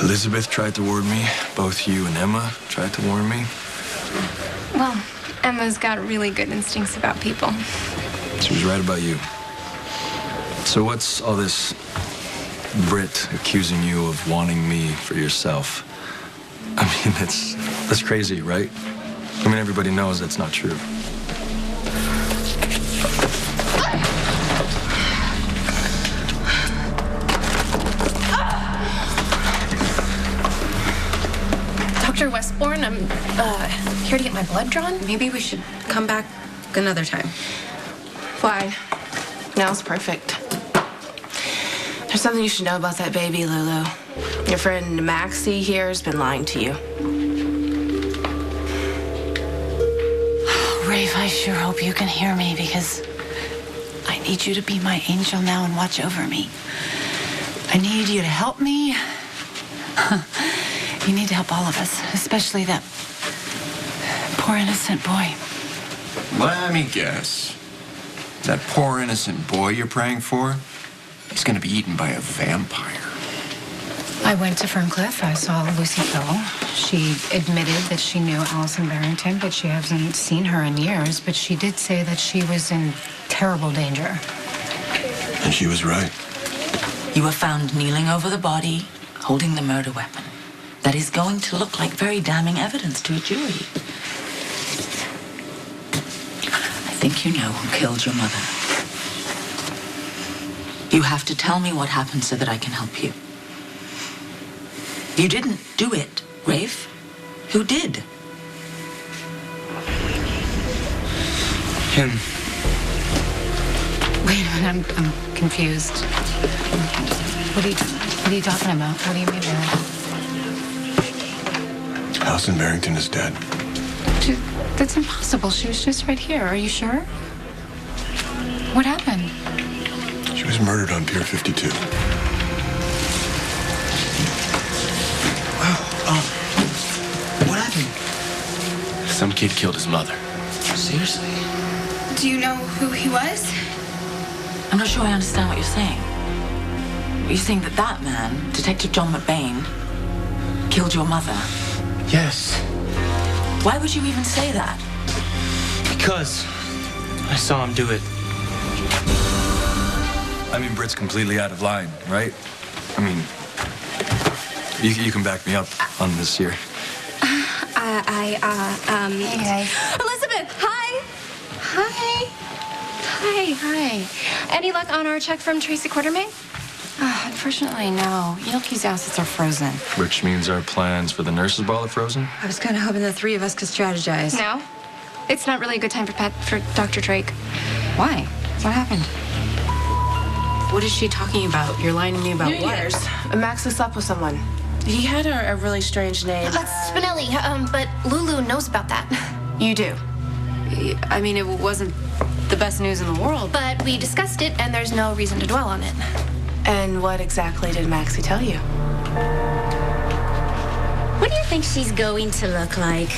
Elizabeth tried to warn me. Both you and Emma tried to warn me. Well, Emma's got really good instincts about people. She was right about you. So what's all this Britt accusing you of wanting me for yourself? I mean, that's crazy, right? I mean, everybody knows that's not true. Dr. Westbourne, I'm here to get my blood drawn. Maybe we should come back another time. Why? Now's perfect. There's something you should know about that baby, Lulu. Your friend Maxie here has been lying to you. Rafe, I sure hope you can hear me because I need you to be my angel now and watch over me. I need you to help me. You need to help all of us, especially that poor innocent boy. Let me guess. That poor innocent boy you're praying for, he's gonna be eaten by a vampire. I went to Ferncliff. I saw Lucy Powell. She admitted that she knew Allison Barrington, but she hasn't seen her in years. But she did say that she was in terrible danger. And she was right. You were found kneeling over the body, holding the murder weapon. That is going to look like very damning evidence to a jury. I think you know who killed your mother. You have to tell me what happened so that I can help you. You didn't do it, Rafe. Who did? Him. Wait a minute, I'm confused. What are you talking about? What do you mean? Allison Barrington is dead. That's impossible. She was just right here. Are you sure? What happened? She was murdered on Pier 52. What happened? Some kid killed his mother. Seriously? Do you know who he was? I'm not sure I understand what you're saying. You're saying that that man, Detective John McBain, killed your mother? Yes. Why would you even say that? Because I saw him do it. I mean, Britt's completely out of line, right? I mean, you can back me up on this here. Hey, guys. Elizabeth, hi. Hi. Any luck on our check from Tracy Quartermain? Unfortunately, no. Yoki's assets are frozen. Which means our plans for the nurses' ball are frozen? I was kind of hoping the three of us could strategize. No. It's not really a good time for Dr. Drake. Why? What happened? What is she talking about? You're lying to me about New what? Year's. Maxie slept with someone. He had a really strange name. Spinelli, but Lulu knows about that. You do. I mean, it wasn't the best news in the world. But we discussed it, and there's no reason to dwell on it. And what exactly did Maxie tell you? What do you think she's going to look like?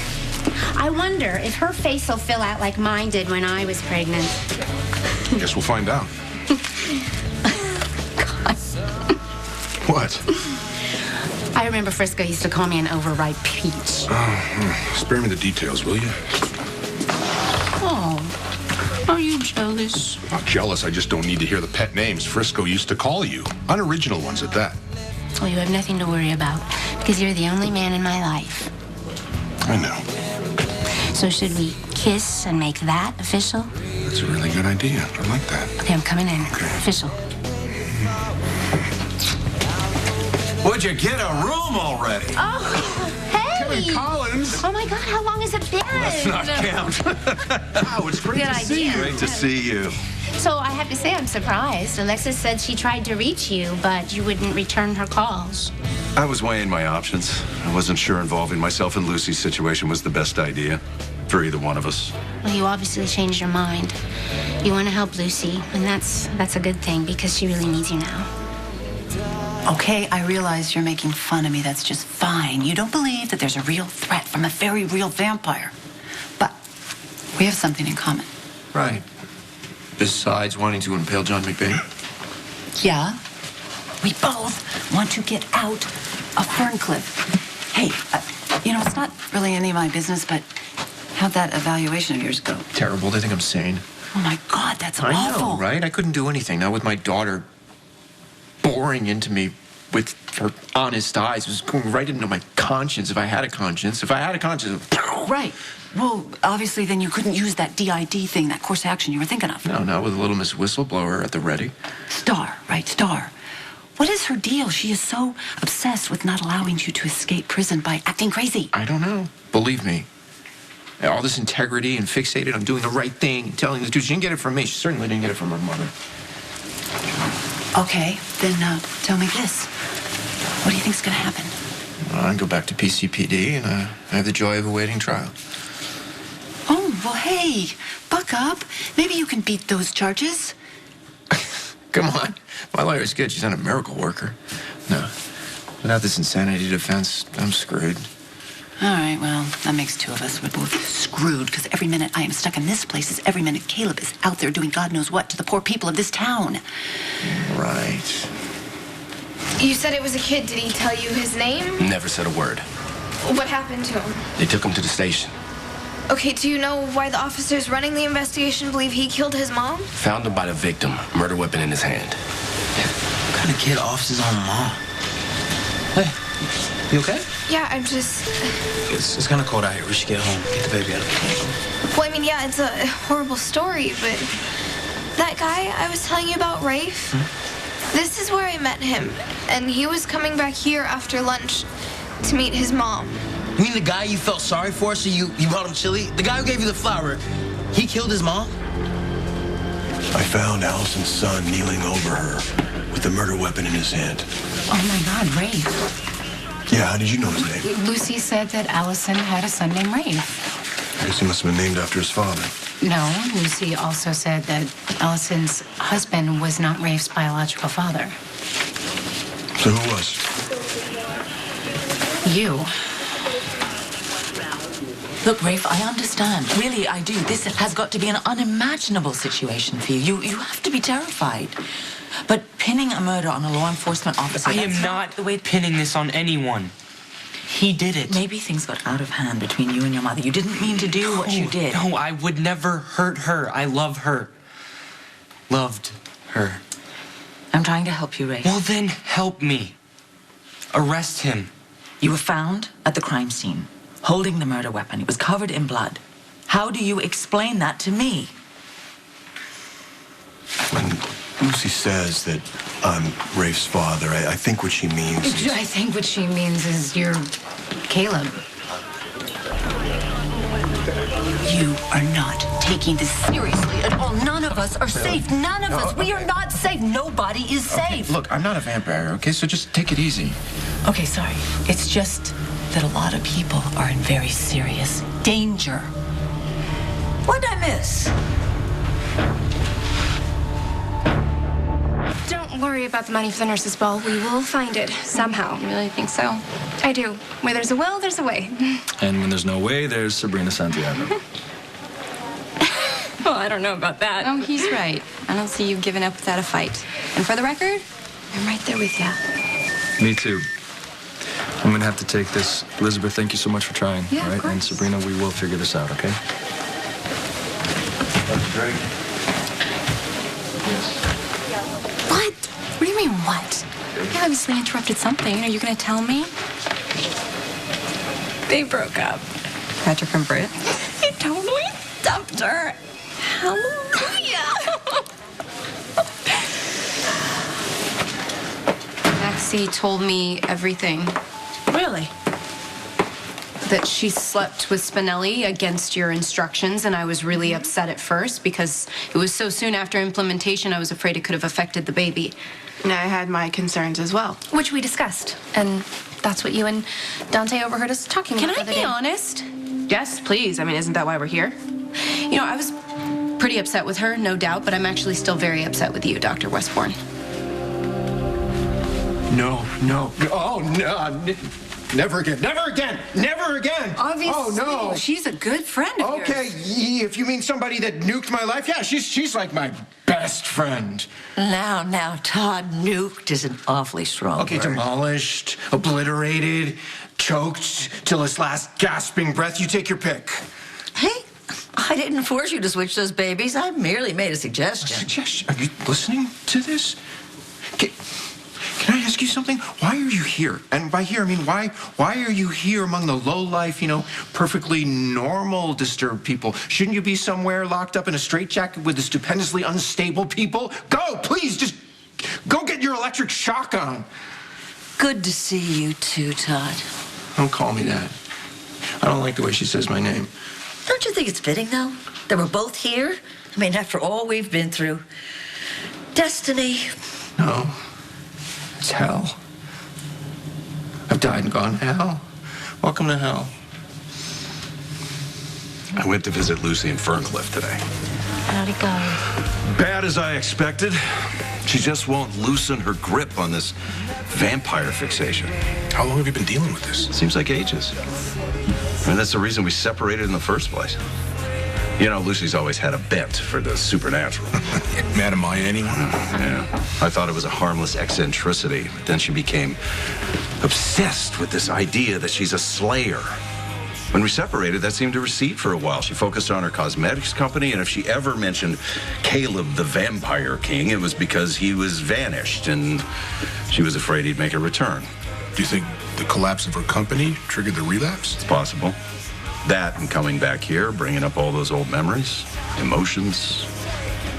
I wonder if her face will fill out like mine did when I was pregnant. Guess we'll find out. What? I remember Frisco used to call me an overripe peach. Spare me the details, will you? Oh, are you jealous? Not jealous, I just don't need to hear the pet names Frisco used to call you. Unoriginal ones at that. Well, you have nothing to worry about because you're the only man in my life. I know. So should we kiss and make that official? That's a really good idea. I like that. Okay, I'm coming in. Okay. Official. Would you get a room already? Oh, hey! Kevin Collins! Oh my God, how long has it been? Let's not count. Wow, it's great Good to see idea. you. Great to see you. So I have to say I'm surprised. Alexis said she tried to reach you, but you wouldn't return her calls. I was weighing my options. I wasn't sure involving myself in Lucy's situation was the best idea for either one of us. Well, you obviously changed your mind. You want to help Lucy, and that's a good thing because she really needs you now. Okay, I realize you're making fun of me. That's just fine. You don't believe that there's a real threat from a very real vampire. But we have something in common. Right. Besides wanting to impale John McBain? Yeah. We both want to get out Ferncliff. Hey, you know, it's not really any of my business, but how'd that evaluation of yours go? Terrible. They think I'm sane. Oh, my God, that's I awful. know, right? I couldn't do anything. Now with my daughter boring into me with her honest eyes, it was going right into my conscience. If I had a conscience. Right. Well, obviously, then you couldn't use that DID thing, that course of action you were thinking of. No, not with Little Miss Whistleblower at the ready. Star, right, Star. What is her deal? She is so obsessed with not allowing you to escape prison by acting crazy. I don't know. Believe me. All this integrity and fixated on doing the right thing and telling the truth. She didn't get it from me. She certainly didn't get it from her mother. Okay, then tell me this. What do you think's gonna happen? Well, I go back to PCPD and I have the joy of awaiting trial. Oh, well, hey, buck up. Maybe you can beat those charges. Come on. My lawyer's good. She's not a miracle worker. No. Without this insanity defense, I'm screwed. All right, well, that makes two of us. We're both screwed because every minute I am stuck in this place is every minute Caleb is out there doing God knows what to the poor people of this town. Right. You said it was a kid. Did he tell you his name? Never said a word. What happened to him? They took him to the station. Okay, do you know why the officers running the investigation believe he killed his mom? Found him by the victim, murder weapon in his hand. What kind of kid offs his own mom? Hey, you okay? Yeah, I'm just... It's kind of cold out here. We should get home. Get the baby out of the car. Well, I mean, yeah, it's a horrible story, but that guy I was telling you about, Rafe, this is where I met him, and he was coming back here after lunch to meet his mom. You mean the guy you felt sorry for, so you brought him chili? The guy who gave you the flower, he killed his mom? I found Allison's son kneeling over her with the murder weapon in his hand. Oh, my God, Rafe. Yeah, how did you know his name? Lucy said that Allison had a son named Rafe. I guess he must have been named after his father. No, Lucy also said that Allison's husband was not Rafe's biological father. So who was? You. Look, Rafe, I understand. Really, I do. This has got to be an unimaginable situation for you. You have to be terrified. But pinning a murder on a law enforcement officer... I am not the way pinning this on anyone. He did it. Maybe things got out of hand between you and your mother. You didn't mean to do what you did. No, I would never hurt her. I love her. Loved her. I'm trying to help you, Rafe. Well, then help me. Arrest him. You were found at the crime scene, holding the murder weapon. It was covered in blood. How do you explain that to me? When Lucy says that I'm Rafe's father, I think what she means is... I think what she means is you're Caleb. You are not taking this seriously at all. None of us are safe. None of us. We are not safe. Nobody is safe. Look, I'm not a vampire, okay? So just take it easy. Okay, sorry. It's just that a lot of people are in very serious danger. What'd I miss? Don't worry about the money for the nurse's ball. We will find it somehow. You really think so? I do. Where there's a will, there's a way. And when there's no way, there's Sabrina Santiago. Well, I don't know about that. Oh, he's right. I don't see you giving up without a fight. And for the record, I'm right there with you. Me too. I'm gonna have to take this. Elizabeth, thank you so much for trying. Yeah, all right? of course. And Sabrina, we will figure this out, okay? That's great. What? What do you mean, what? You obviously interrupted something. Are you going to tell me? They broke up. Patrick and Britt? He totally dumped her. Hallelujah. Maxie told me everything. Really? That she slept with Spinelli against your instructions, and I was really upset at first because it was so soon after implementation I was afraid it could have affected the baby. And I had my concerns as well. Which we discussed, and that's what you and Dante overheard us talking Can about I the be other day. honest? Yes, please. I mean, isn't that why we're here? You know, I was pretty upset with her, no doubt, but I'm actually still very upset with you, Dr. Westbourne. No. Oh, no. Never again. Never again. Never again. Obviously. Oh, no. She's a good friend of yours. Okay, if you mean somebody that nuked my life, yeah, she's like my best friend. Now, Todd, nuked is an awfully strong Okay, word. demolished, obliterated, choked till his last gasping breath. You take your pick. Hey, I didn't force you to switch those babies. I merely made a suggestion. Suggestion? Are you listening to this? Can I ask you something? Why are you here? And by here, I mean, why are you here among the low-life, perfectly normal disturbed people? Shouldn't you be somewhere locked up in a straitjacket with the stupendously unstable people? Go, please, just go get your electric shock on. Good to see you too, Todd. Don't call me that. I don't like the way she says my name. Don't you think it's fitting, though, that we're both here? I mean, after all we've been through. Destiny. No. It's hell. I've died and gone to hell. Welcome to hell. I went to visit Lucy in Ferncliff today. How'd it go? Bad as I expected. She just won't loosen her grip on this vampire fixation. How long have you been dealing with this? Seems like ages. I mean, that's the reason we separated in the first place. You know, Lucy's always had a bent for the supernatural. Madam Maya, anyone? Yeah. I thought it was a harmless eccentricity, but then she became obsessed with this idea that she's a slayer. When we separated, that seemed to recede for a while. She focused on her cosmetics company, and if she ever mentioned Caleb the Vampire King, it was because he was vanished, and she was afraid he'd make a return. Do you think the collapse of her company triggered the relapse? It's possible. That and coming back here, bringing up all those old memories, emotions.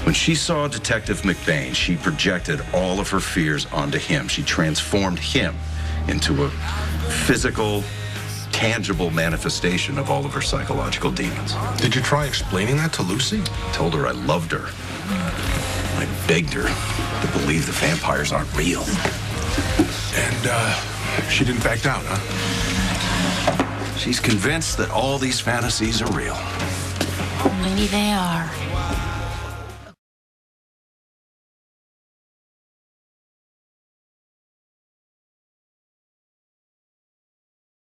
When she saw Detective McBain, she projected all of her fears onto him. She transformed him into a physical, tangible manifestation of all of her psychological demons. Did you try explaining that to Lucy? I told her I loved her. I begged her to believe the vampires aren't real. And she didn't back down, huh? She's convinced that all these fantasies are real. Maybe they are.